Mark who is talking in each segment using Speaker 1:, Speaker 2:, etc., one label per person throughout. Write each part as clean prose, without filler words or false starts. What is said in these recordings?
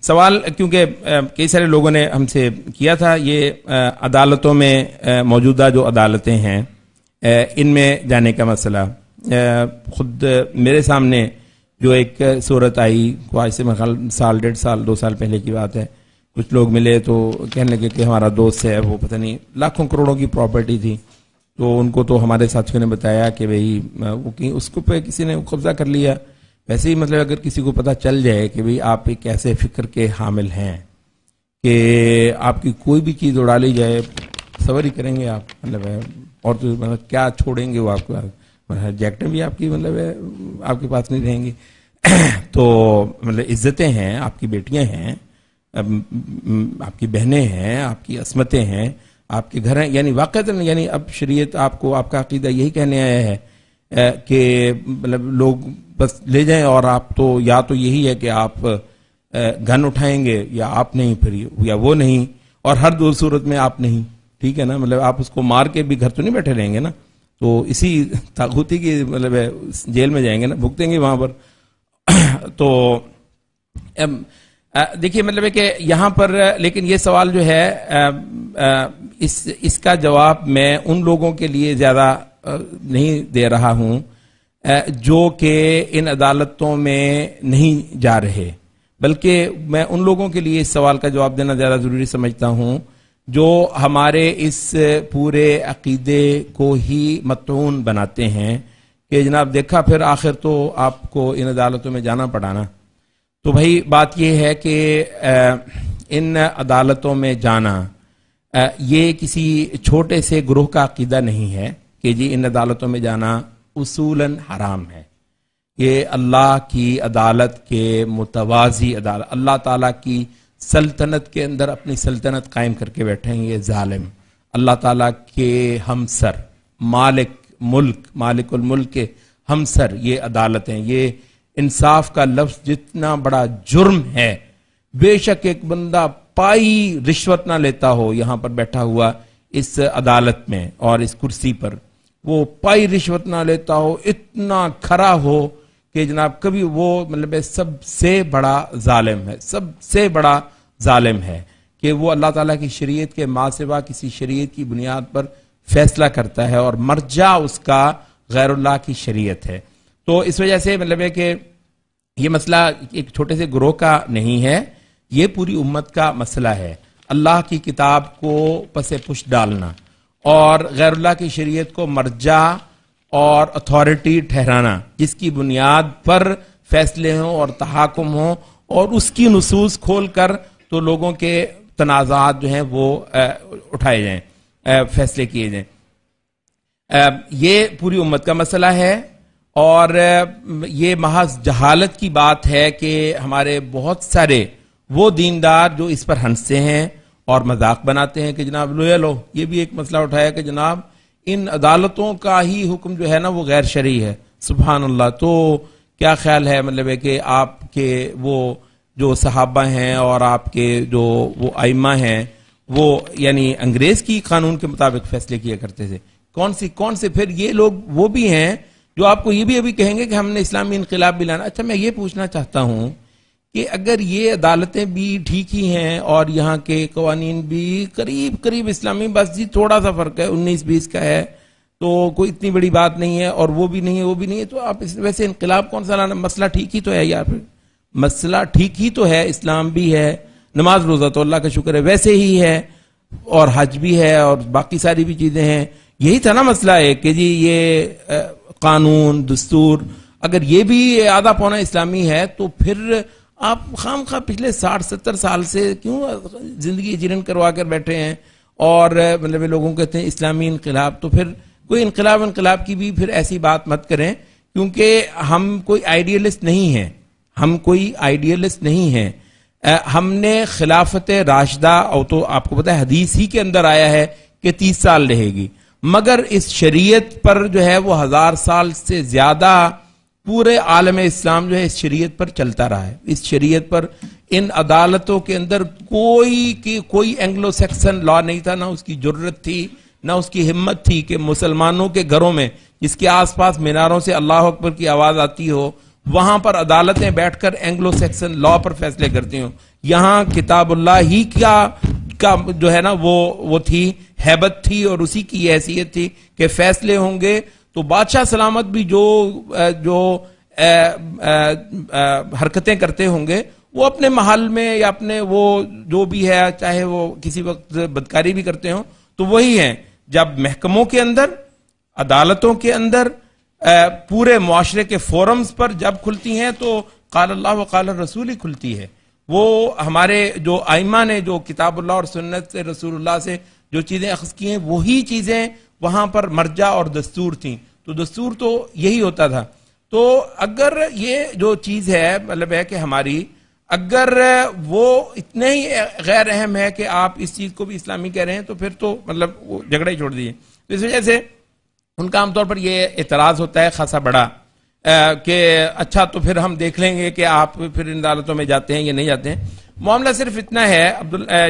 Speaker 1: سوال کیونکہ کئی سارے لوگوں نے ہم سے کیا تھا، یہ عدالتوں میں موجودہ جو عدالتیں ہیں ان میں جانے کا مسئلہ، خود میرے سامنے جو ایک صورت آئی آج سے سال 1.5 سال 2 سال پہلے کی بات ہے، کچھ لوگ ملے تو کہنے لگے کہ ہمارا دوست ہے، وہ پتہ نہیں لاکھوں کروڑوں کی پراپرٹی تھی، تو ان کو تو ہمارے ساتھیوں نے بتایا کہ بھئی وہ اس کو پہ کسی نے قبضہ کر لیا۔ ویسے ہی مطلب اگر کسی کو پتہ چل جائے کہ بھئی آپ ایک ایسے فکر کے حامل ہیں کہ آپ کی کوئی بھی چیز اڑا لی جائے، صبر ہی کریں گے آپ، مطلب ہے، اور تو مطلب کیا چھوڑیں گے وہ آپ کو، جیکٹیں بھی آپ کی مطلب ہے آپ کے پاس نہیں رہیں گی، تو مطلب عزتیں ہیں، آپ کی بیٹیاں ہیں، آپ کی بہنیں ہیں، آپ کی عصمتیں ہیں، آپ کے گھر ہیں، یعنی واقعتاً یعنی اب شریعت آپ کو، آپ کا عقیدہ یہی کہنے آیا ہے کہ مطلب لوگ بس لے جائیں اور آپ تو یا تو یہی ہے کہ آپ گن اٹھائیں گے یا آپ نہیں، پھر یا وہ نہیں، اور ہر دو صورت میں آپ نہیں، ٹھیک ہے نا، مطلب آپ اس کو مار کے بھی گھر تو نہیں بیٹھے رہیں گے نا، تو اسی طاغوتی کی مطلب جیل میں جائیں گے نا، بھگتیں گے وہاں پر۔ تو دیکھیے مطلب ہے کہ یہاں پر لیکن یہ سوال جو ہے اس کا جواب میں ان لوگوں کے لیے زیادہ نہیں دے رہا ہوں جو کہ ان عدالتوں میں نہیں جا رہے، بلکہ میں ان لوگوں کے لیے اس سوال کا جواب دینا زیادہ ضروری سمجھتا ہوں جو ہمارے اس پورے عقیدے کو ہی مطعون بناتے ہیں کہ جناب دیکھا پھر آخر تو آپ کو ان عدالتوں میں جانا پڑا نا۔ تو بھائی بات یہ ہے کہ ان عدالتوں میں جانا یہ کسی چھوٹے سے گروہ کا عقیدہ نہیں ہے کہ جی ان عدالتوں میں جانا اصولاً حرام ہے، یہ اللہ کی عدالت کے متوازی عدالت، اللہ تعالیٰ کی سلطنت کے اندر اپنی سلطنت قائم کر کے بیٹھے ہیں یہ ظالم، اللہ تعالیٰ کے ہمسر، مالک الملک کے ہمسر یہ عدالتیں، یہ انصاف کا لفظ جتنا بڑا جرم ہے، بے شک ایک بندہ پائی رشوت نہ لیتا ہو یہاں پر بیٹھا ہوا اس عدالت میں اور اس کرسی پر، وہ پائی رشوت نہ لیتا ہو، اتنا کھرا ہو کہ جناب کبھی وہ مطلب سب سے بڑا ظالم ہے، سب سے بڑا ظالم ہے کہ وہ اللہ تعالیٰ کی شریعت کے ماں سوا کسی شریعت کی بنیاد پر فیصلہ کرتا ہے اور مرجع اس کا غیر اللہ کی شریعت ہے۔ تو اس وجہ سے مطلب ہے کہ یہ مسئلہ ایک چھوٹے سے گروہ کا نہیں ہے، یہ پوری امت کا مسئلہ ہے، اللہ کی کتاب کو پس پش ڈالنا اور غیر اللہ کی شریعت کو مرجع اور اتھارٹی ٹھہرانا جس کی بنیاد پر فیصلے ہوں اور تحاکم ہوں اور اس کی نصوص کھول کر تو لوگوں کے تنازعات جو ہیں وہ اٹھائے جائیں، فیصلے کیے جائیں۔ یہ پوری امت کا مسئلہ ہے اور یہ محض جہالت کی بات ہے کہ ہمارے بہت سارے وہ دیندار جو اس پر ہنستے ہیں اور مذاق بناتے ہیں کہ جناب لو یہ بھی ایک مسئلہ اٹھایا کہ جناب ان عدالتوں کا ہی حکم جو ہے نا وہ غیر شرعی ہے، سبحان اللہ۔ تو کیا خیال ہے مطلب ہے کہ آپ کے وہ جو صحابہ ہیں اور آپ کے جو وہ ائمہ ہیں وہ یعنی انگریز کی قانون کے مطابق فیصلے کیا کرتے تھے، کون سے پھر یہ لوگ وہ بھی ہیں جو آپ کو یہ بھی ابھی کہیں گے کہ ہم نے اسلامی انقلاب بھی لانا۔ اچھا میں یہ پوچھنا چاہتا ہوں کہ اگر یہ عدالتیں بھی ٹھیک ہی ہیں اور یہاں کے قوانین بھی قریب اسلامی، بس جی تھوڑا سا فرق ہے 19-20 کا ہے، تو کوئی اتنی بڑی بات نہیں ہے، اور وہ بھی نہیں ہے وہ بھی نہیں ہے، تو آپ ویسے انقلاب کون سا لانا؟ مسئلہ ٹھیک ہی تو ہے یار، پھر مسئلہ ٹھیک ہی تو ہے، اسلام بھی ہے، نماز روزہ تو اللہ کا شکر ہے ویسے ہی ہے، اور حج بھی ہے اور باقی ساری بھی چیزیں ہیں، یہی تھا نا مسئلہ ہے کہ جی یہ قانون دستور اگر یہ بھی آدھا پونا اسلامی ہے تو پھر آپ خام خواہ پچھلے 60-70 سال سے کیوں زندگی جیرن کروا کر بیٹھے ہیں اور مطلب لوگوں کہتے ہیں اسلامی انقلاب؟ تو پھر کوئی انقلاب کی بھی پھر ایسی بات مت کریں، کیونکہ ہم کوئی آئیڈیلسٹ نہیں ہیں، ہم نے خلافت راشدہ، اور تو آپ کو پتہ ہے حدیث ہی کے اندر آیا ہے کہ 30 سال رہے گی، مگر اس شریعت پر جو ہے وہ 1000 سال سے زیادہ پورے عالم اسلام جو ہے اس شریعت پر چلتا رہا ہے، اس شریعت پر ان عدالتوں کے اندر کوئی اینگلو سیکسن لا نہیں تھا، نہ اس کی جرت تھی نہ اس کی ہمت تھی کہ مسلمانوں کے گھروں میں جس کے آس پاس میناروں سے اللہ اکبر کی آواز آتی ہو وہاں پر عدالتیں بیٹھ کر اینگلو سیکسن لا پر فیصلے کرتی ہوں یہاں کتاب اللہ ہی کا جو ہے نا وہ تھی، ہیبت تھی، اور اسی کی حیثیت تھی کہ فیصلے ہوں گے تو بادشاہ سلامت بھی جو حرکتیں کرتے ہوں گے وہ اپنے محل میں یا اپنے وہ جو بھی ہے، چاہے وہ کسی وقت بدکاری بھی کرتے ہوں تو وہی ہیں. جب محکموں کے اندر، عدالتوں کے اندر، پورے معاشرے کے فورمز پر جب کھلتی ہیں تو قال اللہ و قال الرسول ہی کھلتی ہے. وہ ہمارے جو ائمہ نے جو کتاب اللہ اور سنت سے، رسول اللہ سے جو چیزیں اخذ کی ہیں وہی چیزیں وہاں پر مرجع اور دستور تھیں. تو دستور تو یہی ہوتا تھا. تو اگر یہ جو چیز ہے، مطلب ہے کہ ہماری، اگر وہ اتنے ہی غیر اہم ہے کہ آپ اس چیز کو بھی اسلامی کہہ رہے ہیں تو پھر تو مطلب وہ جھگڑا ہی چھوڑ دیجیے. تو اس وجہ سے ان کا عام طور پر یہ اعتراض ہوتا ہے خاصا بڑا کہ اچھا تو پھر ہم دیکھ لیں گے کہ آپ پھر ان عدالتوں میں جاتے ہیں یا نہیں جاتے ہیں. معاملہ صرف اتنا ہے.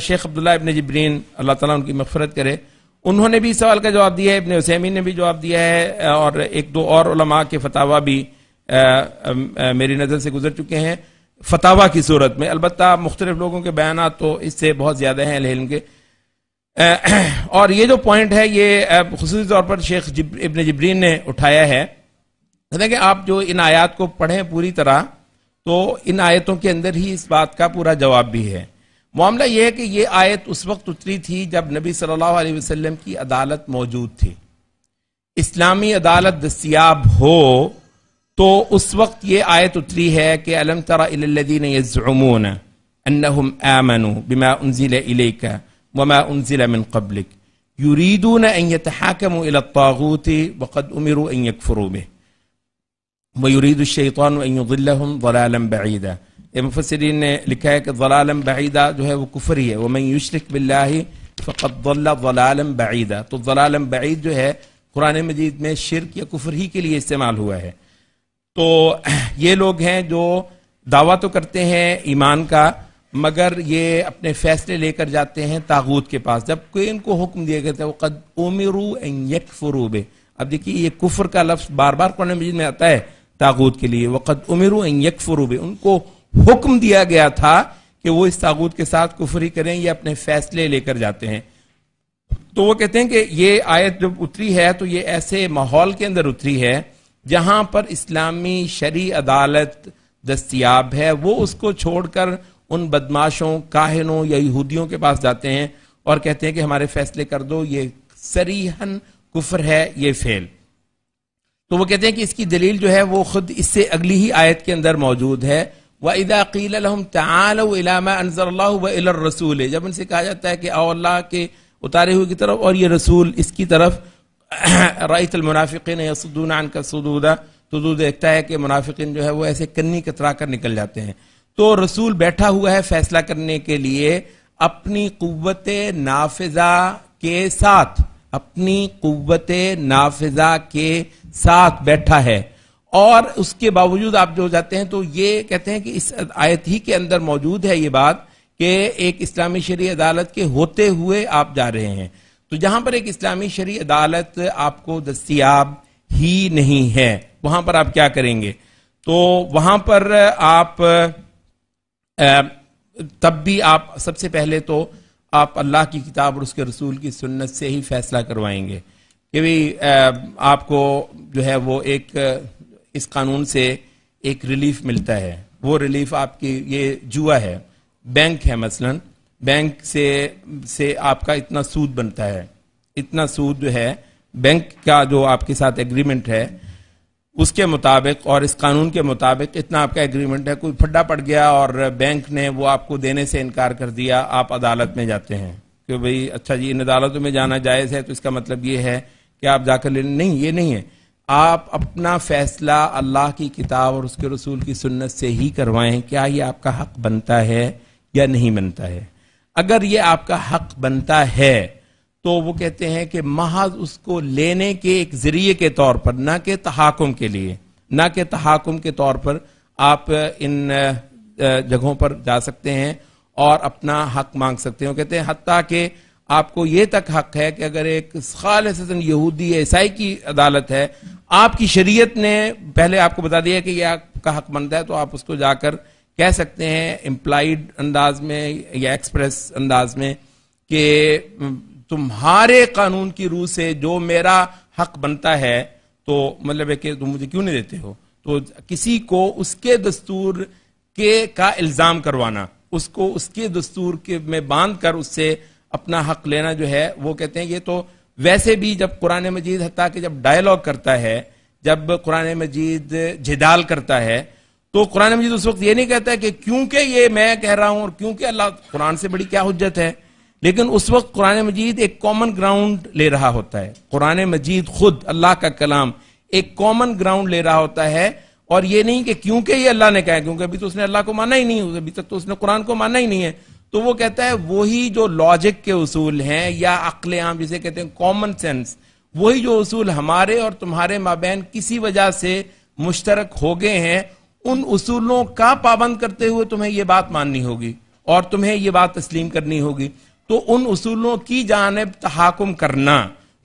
Speaker 1: شیخ عبداللہ ابن جبرین اللہ تعالیٰ ان کی مغفرت کرے، انہوں نے بھی اس سوال کا جواب دیا ہے، ابن عثیمین نے بھی جواب دیا ہے، اور ایک دو اور علماء کے فتاوی بھی میری نظر سے گزر چکے ہیں فتاوی کی صورت میں. البتہ مختلف لوگوں کے بیانات تو اس سے بہت زیادہ ہیں اہل علم کے. اور یہ جو پوائنٹ ہے یہ خصوصی طور پر شیخ ابن جبرین نے اٹھایا ہے. کہ آپ جو ان آیات کو پڑھیں پوری طرح تو ان آیتوں کے اندر ہی اس بات کا پورا جواب بھی ہے. معاملہ یہ ہے کہ یہ آیت اس وقت اتری تھی جب نبی صلی اللہ علیہ وسلم کی عدالت موجود تھی. اسلامی عدالت دستیاب ہو تو اس وقت یہ آیت اتری ہے کہ الم تر الی الذین یزعمون انہم آمنوا بما انزل الیک وما انزل من قبلک یریدون ان یتحاکموا الی الطاغوت وقد امروا ان یکفروا به وَيُرِيدُ الشَّيْطَانُ أَن يُضِلَّهُمْ ضَلَالًا بَعِيدًا. مفسرین نے لکھا ہے کہ ضلالًا بعیدا جو ہے وہ کفر ہی ہے. وَمَن يُشْرِكْ بِاللَّهِ فَقَدْ ضَلَّ ضَلَالًا بَعِيدًا. تو ضلالًا بعید جو ہے قرآن مجید میں شرک یا کفر ہی کے لیے استعمال ہوا ہے. تو یہ لوگ ہیں جو دعویٰ تو کرتے ہیں ایمان کا، مگر یہ اپنے فیصلے لے کر جاتے ہیں طاغوت کے پاس. جب کوئی ان کو حکم دیا گیا تھا وَقَدْ أُمِرُوا أَن يَكْفُرُوا بِهِ. اب دیکھیے یہ کفر کا لفظ بار بار قرآن مجید میں آتا ہے طاغوت کے لیے. وقد امروا ان یکفروا به، ان کو حکم دیا گیا تھا کہ وہ اس طاغوت کے ساتھ کفر ہی کریں یا اپنے فیصلے لے کر جاتے ہیں. تو وہ کہتے ہیں کہ یہ آیت جب اتری ہے تو یہ ایسے ماحول کے اندر اتری ہے جہاں پر اسلامی شرعی عدالت دستیاب ہے. وہ اس کو چھوڑ کر ان بدماشوں، کاہنوں یا یہودیوں کے پاس جاتے ہیں اور کہتے ہیں کہ ہمارے فیصلے کر دو. یہ صریحاً کفر ہے یہ فعل. تو وہ کہتے ہیں کہ اس کی دلیل جو ہے وہ خود اس سے اگلی ہی آیت کے اندر موجود ہے. وَإِذَا قِيلَ لَهُمْ تَعَالَوْا إِلَى مَا أَنزَلَ اللَّهُ وَإِلَى الرَّسُولِ، جب ان سے کہا جاتا ہے کہ آؤ اللہ کے اتارے ہوئے کی طرف اور یہ رسول اس کی طرف. رَأَيْتَ الْمُنَافِقِينَ يَصُدُّونَ عَنْكَ صُدُودًا، تو دیکھتا ہے کہ منافقین جو ہے وہ ایسے کنی کترا کر نکل جاتے ہیں. تو رسول بیٹھا ہوا ہے فیصلہ کرنے کے لیے اپنی قوت نافذہ کے ساتھ، اپنی قوت نافذہ کے ساتھ بیٹھا ہے. اور اس کے باوجود آپ جو جاتے ہیں تو یہ کہتے ہیں کہ اس آیت ہی کے اندر موجود ہے یہ بات کہ ایک اسلامی شرعی عدالت کے ہوتے ہوئے آپ جا رہے ہیں. تو جہاں پر ایک اسلامی شرعی عدالت آپ کو دستیاب ہی نہیں ہے وہاں پر آپ کیا کریں گے؟ تو وہاں پر آپ تب بھی آپ سب سے پہلے تو آپ اللہ کی کتاب اور اس کے رسول کی سنت سے ہی فیصلہ کروائیں گے کہ بھی آپ کو جو ہے وہ ایک اس قانون سے ایک ریلیف ملتا ہے. وہ ریلیف آپ کی یہ جوا ہے، بینک ہے مثلا، بینک سے آپ کا اتنا سود بنتا ہے، اتنا سود جو ہے بینک کا جو آپ کے ساتھ ایگریمنٹ ہے اس کے مطابق اور اس قانون کے مطابق اتنا آپ کا ایگریمنٹ ہے. کوئی پھڈا پڑ گیا اور بینک نے وہ آپ کو دینے سے انکار کر دیا، آپ عدالت میں جاتے ہیں کہ بھئی اچھا جی ان عدالتوں میں جانا جائز ہے تو اس کا مطلب یہ ہے کہ آپ جا کر نہیں، یہ نہیں ہے. آپ اپنا فیصلہ اللہ کی کتاب اور اس کے رسول کی سنت سے ہی کروائیں. کیا یہ آپ کا حق بنتا ہے یا نہیں بنتا ہے؟ اگر یہ آپ کا حق بنتا ہے تو وہ کہتے ہیں کہ محض اس کو لینے کے ایک ذریعے کے طور پر، نہ کہ تحاکم کے لیے، نہ کہ تحاکم کے طور پر آپ ان جگہوں پر جا سکتے ہیں اور اپنا حق مانگ سکتے ہیں. وہ کہتے ہیں حتیٰ کہ آپ کو یہ تک حق ہے کہ اگر ایک خالصتاً یہودی عیسائی کی عدالت ہے، آپ کی شریعت نے پہلے آپ کو بتا دیا کہ یہ آپ کا حق بنتا ہے، تو آپ اس کو جا کر کہہ سکتے ہیں امپلائیڈ انداز میں یا ایکسپریس انداز میں کہ تمہارے قانون کی روح سے جو میرا حق بنتا ہے تو مطلب ہے کہ تم مجھے کیوں نہیں دیتے ہو. تو کسی کو اس کے دستور کا الزام کروانا، اس کو اس کے دستور کے میں باندھ کر اس سے اپنا حق لینا جو ہے، وہ کہتے ہیں یہ تو ویسے بھی جب قرآن مجید حتیٰ کہ جب ڈائیلاگ کرتا ہے، جب قرآن مجید جدال کرتا ہے، تو قرآن مجید اس وقت یہ نہیں کہتا ہے کہ کیونکہ یہ میں کہہ رہا ہوں اور کیونکہ اللہ، قرآن سے بڑی کیا حجت ہے، لیکن اس وقت قرآن مجید ایک کامن گراؤنڈ لے رہا ہوتا ہے. قرآن مجید خود اللہ کا کلام ایک کامن گراؤنڈ لے رہا ہوتا ہے، اور یہ نہیں کہ کیونکہ یہ اللہ نے کہا، کیونکہ ابھی تو اس نے اللہ کو مانا ہی نہیں، ابھی تک تو اس نے قرآن کو مانا ہی نہیں ہے. تو وہ کہتا ہے وہی جو لاجک کے اصول ہیں یا عقل عام جسے کہتے ہیں کامن سینس، وہی جو اصول ہمارے اور تمہارے مابین کسی وجہ سے مشترک ہو گئے ہیں، ان اصولوں کا پابند کرتے ہوئے تمہیں یہ بات ماننی ہوگی اور تمہیں یہ بات تسلیم کرنی ہوگی. تو ان اصولوں کی جانب تحاکم کرنا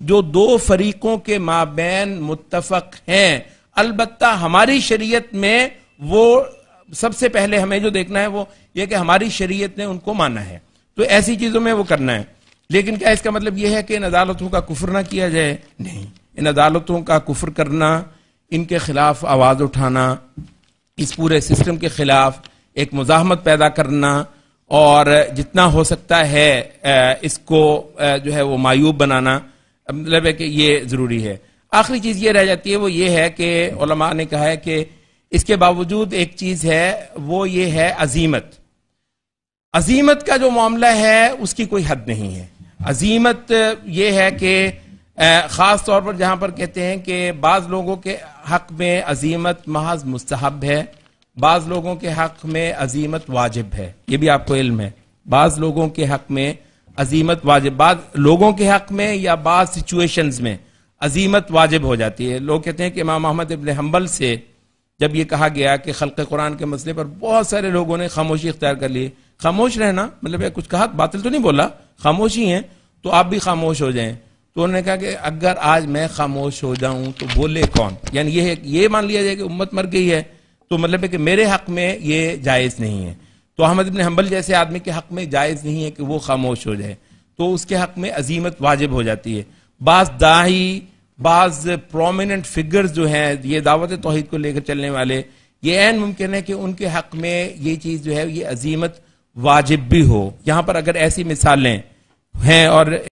Speaker 1: جو دو فریقوں کے مابین متفق ہیں، البتہ ہماری شریعت میں وہ سب سے پہلے ہمیں جو دیکھنا ہے وہ یہ کہ ہماری شریعت نے ان کو مانا ہے، تو ایسی چیزوں میں وہ کرنا ہے. لیکن کیا اس کا مطلب یہ ہے کہ ان عدالتوں کا کفر نہ کیا جائے؟ نہیں، ان عدالتوں کا کفر کرنا، ان کے خلاف آواز اٹھانا، اس پورے سسٹم کے خلاف ایک مزاحمت پیدا کرنا اور جتنا ہو سکتا ہے اس کو جو ہے وہ معیوب بنانا، مطلب ہے کہ یہ ضروری ہے. آخری چیز یہ رہ جاتی ہے، وہ یہ ہے کہ علماء نے کہا ہے کہ اس کے باوجود ایک چیز ہے، وہ یہ ہے عزیمت. عزیمت کا جو معاملہ ہے اس کی کوئی حد نہیں ہے. عزیمت یہ ہے کہ خاص طور پر جہاں پر کہتے ہیں کہ بعض لوگوں کے حق میں عزیمت محض مستحب ہے، بعض لوگوں کے حق میں عزیمت واجب ہے، یہ بھی آپ کو علم ہے. بعض لوگوں کے حق میں عزیمت واجب، بعض لوگوں کے حق میں یا بعض سچویشنز میں عزیمت واجب ہو جاتی ہے. لوگ کہتے ہیں کہ امام احمد ابن حنبل سے جب یہ کہا گیا کہ خلق قرآن کے مسئلے پر بہت سارے لوگوں نے خاموشی اختیار کر لی، خاموش رہنا مطلب ہے کچھ کہا، باطل تو نہیں بولا، خاموشی ہیں تو آپ بھی خاموش ہو جائیں. تو انہوں نے کہا کہ اگر آج میں خاموش ہو جاؤں تو بولے کون؟ یعنی یہ مان لیا جائے کہ امت مر گئی ہے، تو مطلب ہے کہ میرے حق میں یہ جائز نہیں ہے. تو احمد ابن حنبل جیسے آدمی کے حق میں جائز نہیں ہے کہ وہ خاموش ہو جائے، تو اس کے حق میں عزیمت واجب ہو جاتی ہے. بعض داعی، بعض پرومیننٹ فگرز جو ہیں یہ دعوت توحید کو لے کر چلنے والے، یہ عین ممکن ہے کہ ان کے حق میں یہ چیز جو ہے یہ عزیمت واجب بھی ہو. یہاں پر اگر ایسی مثالیں ہیں اور